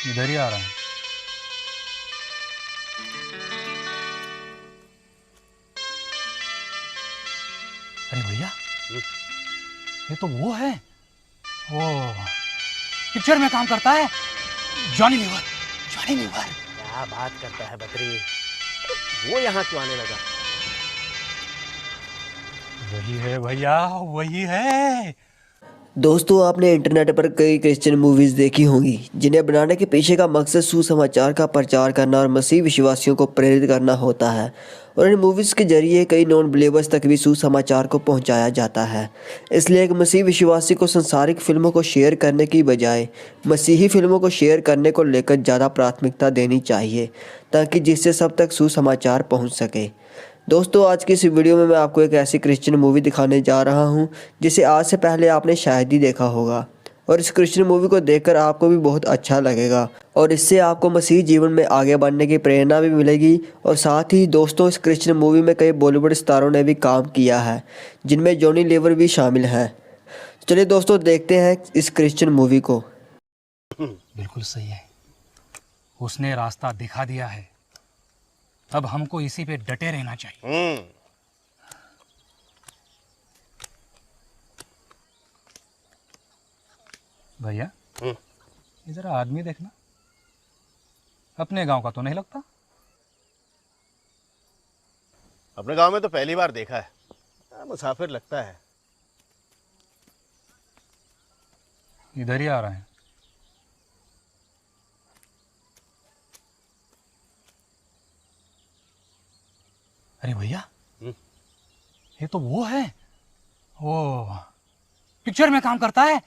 इधर ही आ रहा है। अरे भैया, ये तो वो है, वो पिक्चर में काम करता है, जॉनी लीवर। जॉनी लीवर क्या बात करता है बद्री, वो यहाँ क्यों आने लगा? वही है भैया, वही है। दोस्तों, आपने इंटरनेट पर कई क्रिश्चियन मूवीज़ देखी होंगी जिन्हें बनाने के पीछे का मकसद सुसमाचार का प्रचार करना और मसीह विश्वासियों को प्रेरित करना होता है। और इन मूवीज़ के जरिए कई नॉन बिलीवर्स तक भी सुसमाचार को पहुंचाया जाता है। इसलिए एक मसीह विश्वासी को संसारिक फिल्मों को शेयर करने की बजाय मसीही फिल्मों को शेयर करने को लेकर ज़्यादा प्राथमिकता देनी चाहिए, ताकि जिससे सब तक सुसमाचार पहुँच सके। दोस्तों, आज की इस वीडियो में मैं आपको एक ऐसी क्रिश्चियन मूवी दिखाने जा रहा हूं जिसे आज से पहले आपने शायद ही देखा होगा। और इस क्रिश्चियन मूवी को देखकर आपको भी बहुत अच्छा लगेगा और इससे आपको मसीह जीवन में आगे बढ़ने की प्रेरणा भी मिलेगी। और साथ ही दोस्तों, इस क्रिश्चियन मूवी में कई बॉलीवुड स्टारों ने भी काम किया है, जिनमें जॉनी लीवर भी शामिल हैं। चलिए दोस्तों, देखते हैं इस क्रिश्चियन मूवी को। बिल्कुल सही है, उसने रास्ता दिखा दिया है, अब हमको इसी पे डटे रहना चाहिए। भैया, ये जरा आदमी देखना, अपने गांव का तो नहीं लगता। अपने गांव में तो पहली बार देखा है, मुसाफिर लगता है। इधर ही आ रहा है। अरे भैया, ये तो वो है, वो पिक्चर में काम करता है,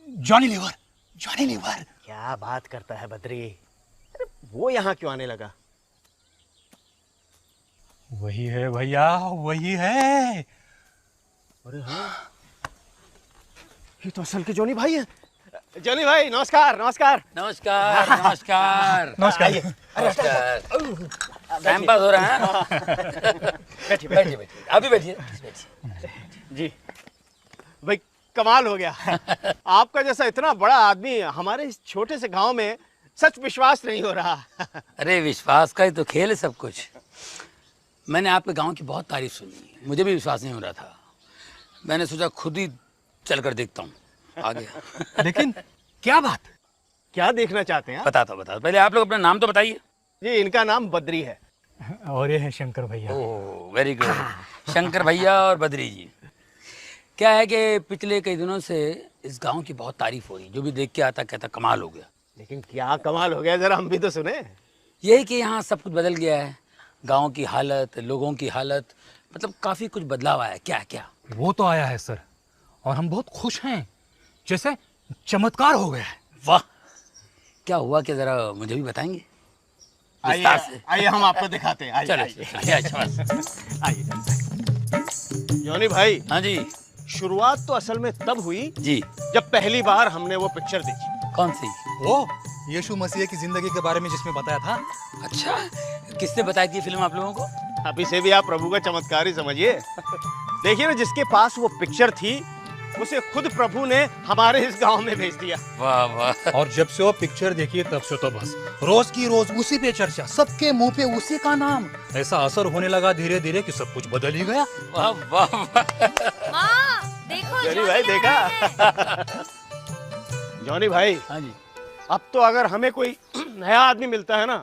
जॉनी लीवर। जॉनी लीवर क्या बात करता है बद्री, अरे वो यहाँ क्यों आने लगा? वही है भैया, वही है। अरे हाँ, ये तो असल के जॉनी भाई है। जॉनी भाई नमस्कार। नमस्कार नमस्कार नमस्कार नमस्कार। टाइम पास हो रहा है। बैठिए बैठिए बैठिए, अभी बैठिए। जी भाई, कमाल हो गया। आपका जैसा इतना बड़ा आदमी हमारे इस छोटे से गांव में, सच विश्वास नहीं हो रहा। अरे विश्वास का ही तो खेल है सब कुछ। मैंने आपके गांव की बहुत तारीफ सुनी, मुझे भी विश्वास नहीं हो रहा था। मैंने सोचा खुद ही चल कर देखता हूँ। आ गया। लेकिन क्या बात? क्या देखना चाहते हैं आप? बताता हूँ। पहले आप लोग अपना नाम तो बताइए। जी, इनका नाम बद्री है। और ये है शंकर भैया। Oh very good. शंकर भैया और बद्री जी। क्या है कि पिछले कई दिनों से इस गांव की बहुत तारीफ हो रही, जो भी देख के आता कहता कमाल हो गया। लेकिन क्या कमाल हो गया, जरा हम भी तो सुने। यही कि यहाँ सब कुछ बदल गया है, गांव की हालत, लोगों की हालत, मतलब काफी कुछ बदलाव आया है। क्या क्या? वो तो आया है सर, और हम बहुत खुश हैं, जैसे चमत्कार हो गया है। वाह, क्या हुआ क्या, जरा मुझे भी बताएंगे आइए विस्तार से। आइए, हम आपको दिखाते हैं। आइए चलो आइए अच्छा। आइए। जॉनी भाई, हाँ जी शुरुआत तो असल में तब हुई जी। जब पहली बार हमने वो पिक्चर देखी। कौन सी? वो यीशु मसीह की जिंदगी के बारे में जिसमें बताया था। अच्छा, किसने बताई थी फिल्म आप लोगों को? अब इसे भी आप प्रभु का चमत्कार ही समझिए। देखिए ना, जिसके पास वो पिक्चर थी उसे खुद प्रभु ने हमारे इस गांव में भेज दिया। वाह वाह। और जब से वो पिक्चर देखी तब से तो बस रोज की रोज उसी पे चर्चा, सबके मुंह पे उसी का नाम। ऐसा असर होने लगा धीरे धीरे कि सब कुछ बदल ही गया। वाह वाह वाह। माँ, देखो जॉनी भाई देखा। जॉनी भाई, हाँ जी। अब तो अगर हमें कोई नया आदमी मिलता है ना,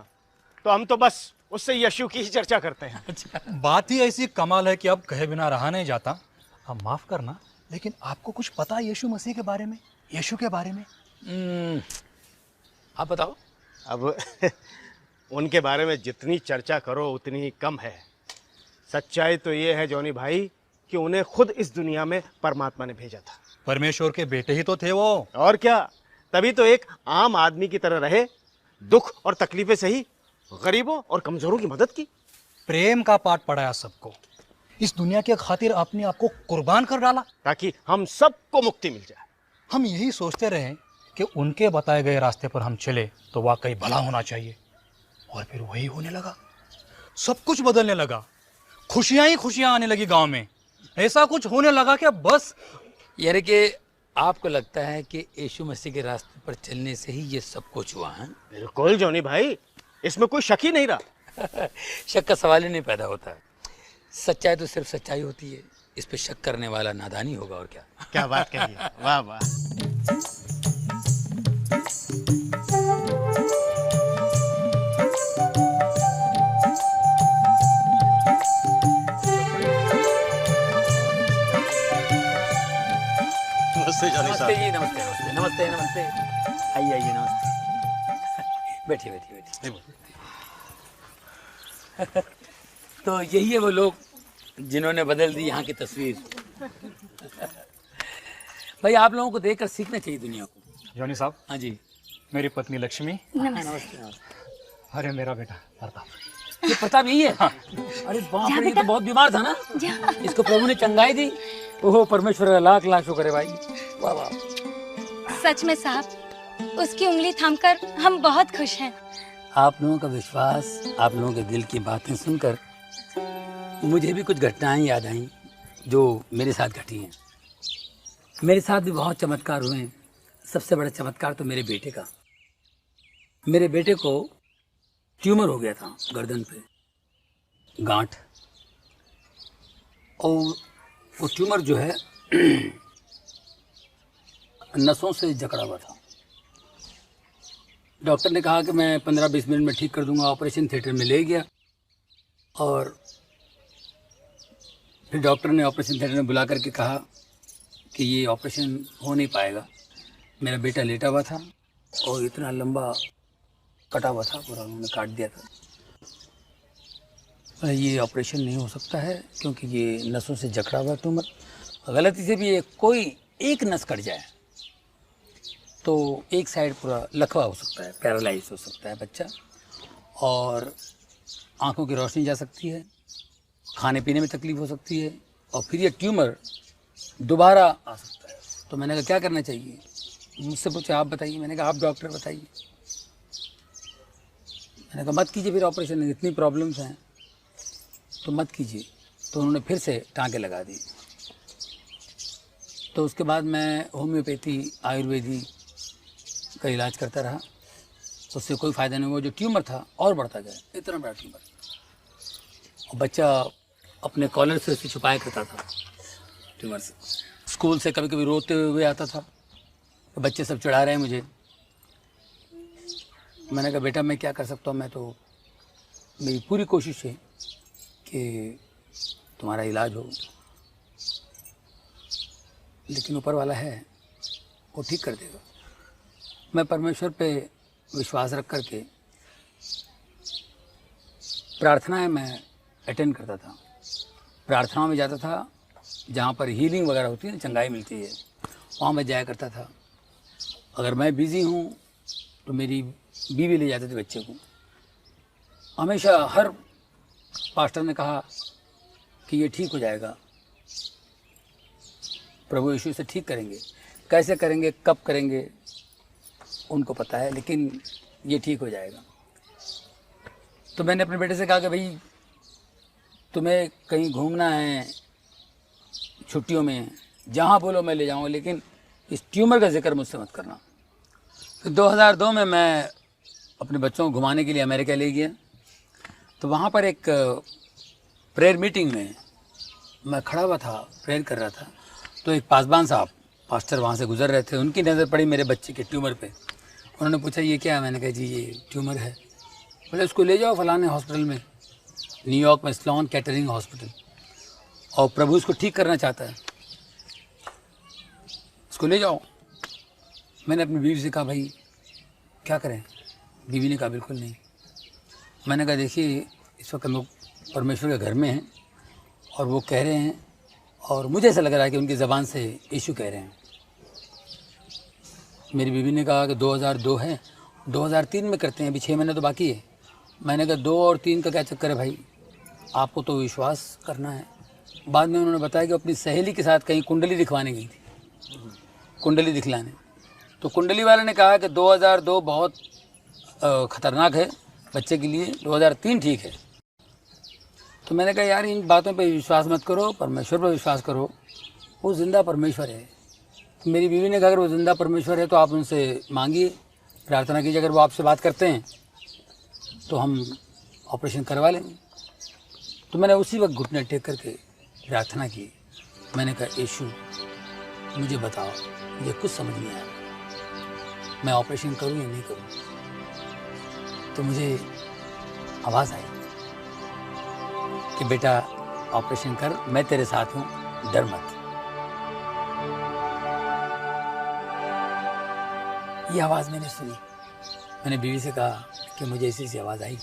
तो हम तो बस उससे यीशु की ही चर्चा करते हैं। बात ही ऐसी कमाल है कि अब कहे बिना रहा नहीं जाता। अब माफ करना, लेकिन आपको कुछ पता है यीशु मसीह के बारे में, यीशु के बारे में? आप बताओ। अब उनके बारे में जितनी चर्चा करो उतनी ही कम है। सच्चाई तो ये है जॉनी भाई कि उन्हें खुद इस दुनिया में परमात्मा ने भेजा था। परमेश्वर के बेटे ही तो थे वो। और क्या, तभी तो एक आम आदमी की तरह रहे, दुख और तकलीफें सही, गरीबों और कमजोरों की मदद की। प्रेम का पाठ पढ़ाया सबको, इस दुनिया के खातिर अपने आप को कुर्बान कर डाला, ताकि हम सबको मुक्ति मिल जाए। हम यही सोचते रहे कि उनके बताए गए रास्ते पर हम चले तो वाकई भला होना चाहिए। और फिर वही होने लगा, सब कुछ बदलने लगा, खुशियां ही खुशियां आने लगी गांव में। ऐसा कुछ होने लगा कि बस यानी कि आपको लगता है कि यीशु मसीह के रास्ते पर चलने से ही ये सब कुछ हुआ है? बिल्कुल जॉनी भाई, इसमें कोई शक ही नहीं रहा। शक का सवाल ही नहीं पैदा होता। सच्चाई तो सिर्फ सच्चाई होती है, इस पे शक करने वाला नादानी होगा और क्या। क्या बात कही है, वाह वाह। नमस्ते जॉनी नमस्ते साहब। जी, नमस्ते नमस्ते नमस्ते नमस्ते। आइए आइए, नमस्ते। बैठिए बैठिए बैठिए। तो यही है वो लोग जिन्होंने बदल दी यहाँ की तस्वीर। भाई आप लोगों को देखकर सीखना चाहिए दुनिया को। जॉनी साहब, हाँ जी। मेरी पत्नी लक्ष्मी, नमस्ते। अरे मेरा बेटा प्रताप। ये प्रताप यही है? अरे बाप रे, ये तो बहुत बीमार था ना, इसको प्रभु ने चंगाई दी। ओहो परमेश्वर का लाख लाख शुक्र है भाई, वाह वाह। सच में साहब, उसकी उंगली थामकर हम बहुत खुश हैं। आप लोगों का विश्वास, आप लोगों के दिल की बातें सुनकर मुझे भी कुछ घटनाएं याद आई जो मेरे साथ घटी हैं। मेरे साथ भी बहुत चमत्कार हुए हैं। सबसे बड़ा चमत्कार तो मेरे बेटे का। मेरे बेटे को ट्यूमर हो गया था गर्दन पे, गांठ, और वो ट्यूमर जो है नसों से जकड़ा हुआ था। डॉक्टर ने कहा कि मैं 15-20 मिनट में ठीक कर दूंगा। ऑपरेशन थिएटर में ले गया और फिर डॉक्टर ने ऑपरेशन थिएटर में बुला करके कहा कि ये ऑपरेशन हो नहीं पाएगा। मेरा बेटा लेटा हुआ था और इतना लंबा कटा हुआ था, पूरा उन्होंने काट दिया था। ये ऑपरेशन नहीं हो सकता है क्योंकि ये नसों से जकड़ा हुआ ट्यूमर, गलती से भी ये कोई एक नस कट जाए तो एक साइड पूरा लकवा हो सकता है, पैरालाइज हो सकता है बच्चा, और आंखों की रोशनी जा सकती है, खाने पीने में तकलीफ हो सकती है, और फिर ये ट्यूमर दोबारा आ सकता है। तो मैंने कहा क्या करना चाहिए? मुझसे पूछा आप बताइए। मैंने कहा आप डॉक्टर बताइए। मैंने कहा मत कीजिए फिर ऑपरेशन, इतनी प्रॉब्लम्स हैं तो मत कीजिए। तो उन्होंने फिर से टाँके लगा दी। तो उसके बाद मैं होम्योपैथी, आयुर्वेदी का इलाज करता रहा, उससे कोई फ़ायदा नहीं हुआ। जो ट्यूमर था और बढ़ता गया, इतना बड़ा ट्यूमर, और बच्चा अपने कॉलर से उसे छुपाया करता था ट्यूमर से। स्कूल से कभी कभी रोते हुए आता था, तो बच्चे सब चिढ़ा रहे हैं मुझे। मैंने कहा बेटा मैं क्या कर सकता हूँ, मैं तो, मेरी पूरी कोशिश है कि तुम्हारा इलाज हो, लेकिन ऊपर वाला है वो ठीक कर देगा। मैं परमेश्वर पे विश्वास रख करके प्रार्थनाएं मैं अटेंड करता था। प्रार्थनाओं में जाता था, जहाँ पर हीलिंग वगैरह होती है ना, चंगाई मिलती है, वहाँ मैं जाया करता था। अगर मैं बिज़ी हूँ तो मेरी बीवी ले जाती थी बच्चे को। हमेशा हर पास्टर ने कहा कि ये ठीक हो जाएगा, प्रभु यीशु से ठीक करेंगे। कैसे करेंगे, कब करेंगे उनको पता है, लेकिन ये ठीक हो जाएगा। तो मैंने अपने बेटे से कहा कि भाई तुम्हें कहीं घूमना है छुट्टियों में, जहाँ बोलो मैं ले जाऊँगा, लेकिन इस ट्यूमर का जिक्र मुझसे मत करना। फिर 2002 में मैं अपने बच्चों को घुमाने के लिए अमेरिका ले गया। तो वहाँ पर एक प्रेयर मीटिंग में मैं खड़ा हुआ था, प्रेयर कर रहा था। तो एक पासबान साहब, पास्टर वहाँ से गुजर रहे थे, उनकी नज़र पड़ी मेरे बच्चे के ट्यूमर पे। उन्होंने पूछा ये क्या है? मैंने कहा जी ये ट्यूमर है। बोले उसको ले जाओ फलाने हॉस्पिटल में, न्यूयॉर्क में स्लोन कैटरिंग हॉस्पिटल, और प्रभु उसको ठीक करना चाहता है, उसको ले जाओ। मैंने अपनी बीवी से कहा भाई क्या करें? बीवी ने कहा बिल्कुल नहीं। मैंने कहा देखिए इस वक्त हम लोग परमेश्वर के घर में हैं और वो कह रहे हैं, और मुझे ऐसा लग रहा है कि उनकी ज़बान से यीशु कह रहे हैं। मेरी बीवी ने कहा कि 2002 है, 2003 में करते हैं, अभी 6 महीने तो बाकी है। मैंने कहा 2 और 3 का क्या चक्कर है भाई, आपको तो विश्वास करना है। बाद में उन्होंने बताया कि अपनी सहेली के साथ कहीं कुंडली दिखवाने गई थी, कुंडली दिखलाने। तो कुंडली वाले ने कहा कि 2002 बहुत ख़तरनाक है बच्चे के लिए, 2003 ठीक है। तो मैंने कहा यार इन बातों पे विश्वास मत करो, परमेश्वर पर विश्वास करो, वो जिंदा परमेश्वर है। तो मेरी बीवी ने कहा अगर वो जिंदा परमेश्वर है तो आप उनसे मांगिए, प्रार्थना कीजिए, अगर वो आपसे बात करते हैं तो हम ऑपरेशन करवा लेंगे। तो मैंने उसी वक्त घुटने टेक करके प्रार्थना की। मैंने कहा यीशु मुझे बताओ, मुझे कुछ समझ नहीं आया, मैं ऑपरेशन करूं या नहीं करूं। तो मुझे आवाज़ आई कि बेटा ऑपरेशन कर, मैं तेरे साथ हूं, डर मत। ये आवाज़ मैंने सुनी। मैंने बीवी से कहा कि मुझे ऐसी आवाज़ आई,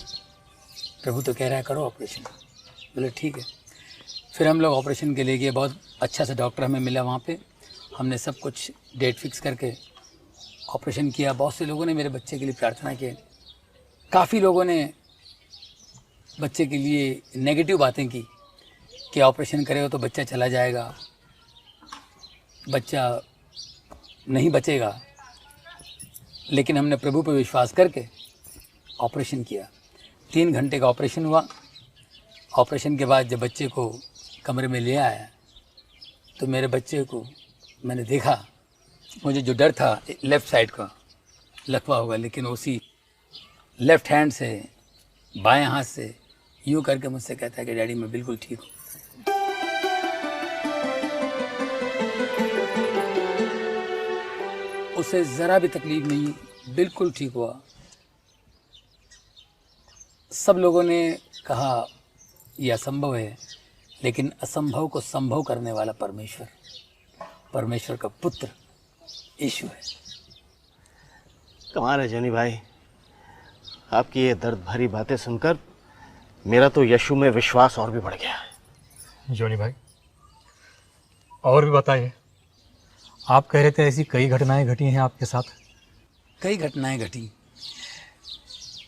प्रभु तो कह रहा है करो ऑपरेशन। बोले ठीक है। फिर हम लोग ऑपरेशन के लिए गए। बहुत अच्छा सा डॉक्टर हमें मिला वहाँ पे। हमने सब कुछ डेट फिक्स करके ऑपरेशन किया। बहुत से लोगों ने मेरे बच्चे के लिए प्रार्थना की। काफ़ी लोगों ने बच्चे के लिए नेगेटिव बातें की कि ऑपरेशन करेगा तो बच्चा चला जाएगा, बच्चा नहीं बचेगा। लेकिन हमने प्रभु पर विश्वास करके ऑपरेशन किया। 3 घंटे का ऑपरेशन हुआ। ऑपरेशन के बाद जब बच्चे को कमरे में ले आया तो मेरे बच्चे को मैंने देखा। मुझे जो डर था लेफ़्ट साइड का लकवा होगा, लेकिन उसी लेफ़्ट हैंड से बाएं हाथ से यूँ करके मुझसे कहता है कि डैडी मैं बिल्कुल ठीक हूँ। उसे ज़रा भी तकलीफ नहीं, बिल्कुल ठीक हुआ। सब लोगों ने कहा यह असंभव है, लेकिन असंभव को संभव करने वाला परमेश्वर, परमेश्वर का पुत्र यीशु है। कमाल है जॉनी भाई, आपकी ये दर्द भरी बातें सुनकर मेरा तो यीशु में विश्वास और भी बढ़ गया है। जॉनी भाई और भी बताइए। आप कह रहे थे ऐसी कई घटनाएं घटी हैं आपके साथ। कई घटनाएं घटी,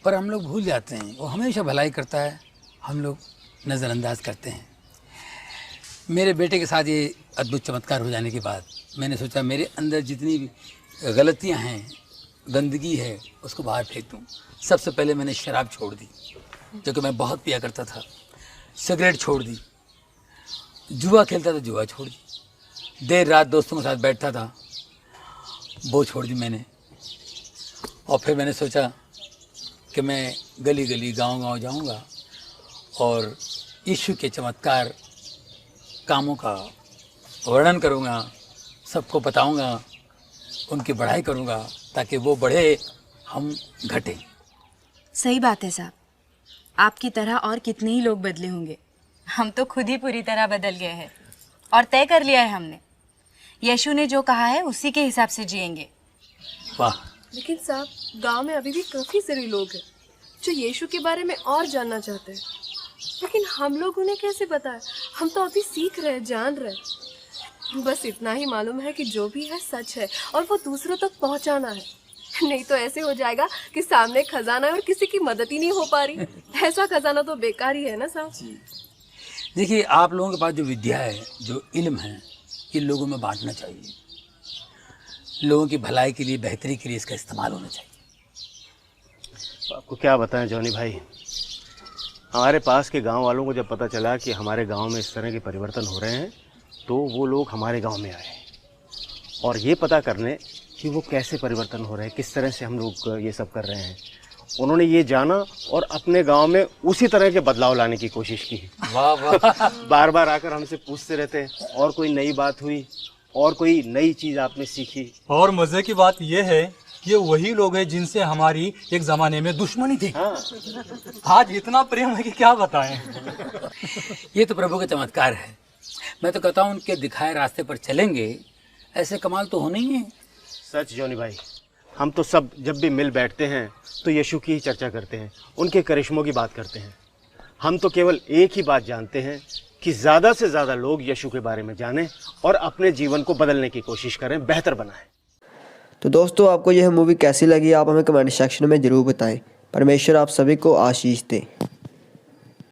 पर हम लोग भूल जाते हैं। वो हमेशा भलाई करता है, हम लोग नज़रअंदाज करते हैं। मेरे बेटे के साथ ये अद्भुत चमत्कार हो जाने के बाद मैंने सोचा मेरे अंदर जितनी भी गलतियां हैं, गंदगी है, उसको बाहर फेंक दूँ। सबसे पहले मैंने शराब छोड़ दी, जो कि मैं बहुत पिया करता था। सिगरेट छोड़ दी। जुआ खेलता था, जुआ छोड़ दी। देर रात दोस्तों के साथ बैठता था, वो छोड़ दी मैंने। और फिर मैंने सोचा कि मैं गली गली गांव-गांव जाऊंगा और यीशु के चमत्कार कामों का वर्णन करूंगा, सबको बताऊंगा, उनकी बढ़ाई करूंगा, ताकि वो बढ़े, हम घटें। सही बात है साहब, आपकी तरह और कितने ही लोग बदले होंगे। हम तो खुद ही पूरी तरह बदल गए हैं और तय कर लिया है हमने, यीशु ने जो कहा है उसी के हिसाब से जिएंगे। वाह। लेकिन साहब, गांव में अभी भी काफी सारे लोग हैं जो यीशु के बारे में और जानना चाहते हैं, लेकिन हम लोग उन्हें कैसे बताएं? हम तो अभी सीख रहे हैं, जान रहे हैं। बस इतना ही मालूम है कि जो भी है सच है और वो दूसरों तक पहुंचाना है। नहीं तो ऐसे हो जाएगा कि सामने खजाना है और किसी की मदद ही नहीं हो पा रही। ऐसा खजाना तो बेकार ही है ना साहब। देखिए, आप लोगों के पास जो विद्या है, जो इल्म है, ये लोगों में बांटना चाहिए। लोगों की भलाई के लिए, बेहतरी के लिए इसका इस्तेमाल होना चाहिए। आपको क्या बताएं जॉनी भाई, हमारे पास के गांव वालों को जब पता चला कि हमारे गांव में इस तरह के परिवर्तन हो रहे हैं, तो वो लोग हमारे गांव में आए और ये पता करने कि वो कैसे परिवर्तन हो रहे हैं, किस तरह से हम लोग ये सब कर रहे हैं। उन्होंने ये जाना और अपने गांव में उसी तरह के बदलाव लाने की कोशिश की। वाह वाह। बार बार आकर हमसे पूछते रहते हैं और कोई नई बात हुई और कोई नई चीज़ आपने सीखी। और मजे की बात यह है कि वही लोग हैं जिनसे हमारी एक जमाने में दुश्मनी थी। हाँ। आज इतना प्रेम है कि क्या बताएं। ये तो प्रभु का चमत्कार है। मैं तो कहता हूँ उनके दिखाए रास्ते पर चलेंगे, ऐसे कमाल तो होना ही है। सच जॉनी भाई, हम तो सब जब भी मिल बैठते हैं तो यीशु की ही चर्चा करते हैं, उनके करिश्मों की बात करते हैं। हम तो केवल एक ही बात जानते हैं कि ज़्यादा से ज़्यादा लोग यीशु के बारे में जानें और अपने जीवन को बदलने की कोशिश करें, बेहतर बनाएं। तो दोस्तों, आपको यह मूवी कैसी लगी आप हमें कमेंट सेक्शन में ज़रूर बताएं। परमेश्वर आप सभी को आशीष दे।